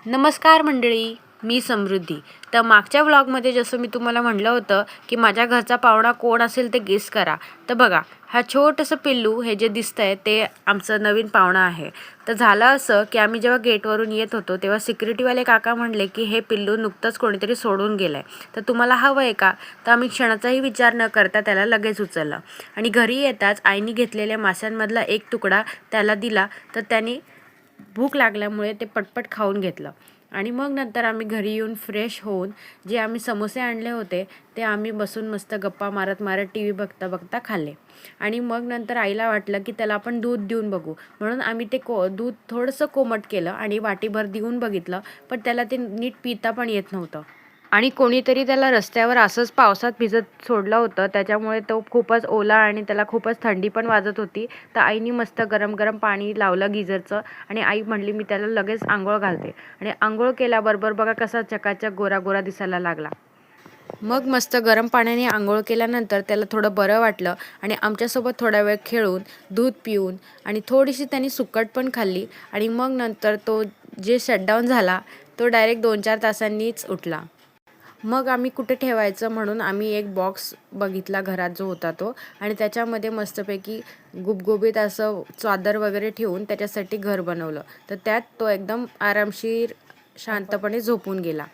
नमस्कार मंडळी, मी समृद्धी. तर मागच्या व्लॉगमध्ये जसं मी तुम्हाला म्हटलं होतं की माझ्या घरचा पाहुणा कोण असेल ते गेस करा. तर बघा, हा छोटंसं पिल्लू हे जे दिसतंय ते आमचं नवीन पाहुणा आहे. तर झालं असं की आम्ही जेव्हा गेटवरून येत होतो तेव्हा सिक्युरिटीवाले काका म्हणले की हे पिल्लू नुकतंच कोणीतरी सोडून गेलं आहे, तर तुम्हाला हवं आहे का? तर आम्ही क्षणाचाही विचार न करता त्याला लगेच उचललं आणि घरी येताच आईने घेतलेल्या माशांमधला एक तुकडा त्याला दिला. तर त्याने भूक लागल्यामुळे ते पटपट खाऊन घेतलं आणि मग नंतर आम्ही घरी येऊन फ्रेश होऊन जे आम्ही समोसे आणले होते ते आम्ही बसून मस्त गप्पा मारत मारत टी व्ही बघता बघता खाल्ले. आणि मग नंतर आईला वाटलं की त्याला आपण दूध देऊन बघू, म्हणून आम्ही ते दूध थोडंसं कोमट केलं आणि वाटीभर देऊन बघितलं, पण त्याला ते नीट पिता पण येत नव्हतं. आणि कोणीतरी त्याला रस्त्यावर असंच पावसात भिजत सोडलं होतं, त्याच्यामुळे तो खूपच ओला आणि त्याला खूपच थंडी पण वाजत होती. तर आईने मस्त गरम गरम पाणी लावलं गिझरचं आणि आई म्हणली मी त्याला लगेच आंघोळ घालते. आणि आंघोळ केल्याबरोबर बघा कसा चकाचक गोरा गोरा दिसायला लागला. मग मस्त गरम पाण्याने आंघोळ केल्यानंतर त्याला थोडं बरं वाटलं आणि आमच्यासोबत थोडा वेळ खेळून दूध पिऊन आणि थोडीशी त्यांनी सुकट पण खाल्ली. आणि मग नंतर तो जे शटडाऊन झाला तो डायरेक्ट 2-4 तासांनीच उठला. मग आम्ही कुठे ठेवायचं म्हणून आम्ही एक बॉक्स बघितला घरात जो होता तो, आणि त्याच्यामध्ये मस्तपैकी गुबगुबीत असं चादर वगैरे ठेवून त्याच्यासाठी घर बनवलं. तर त्यात तो एकदम आरामशीर शांतपणे झोपून गेला.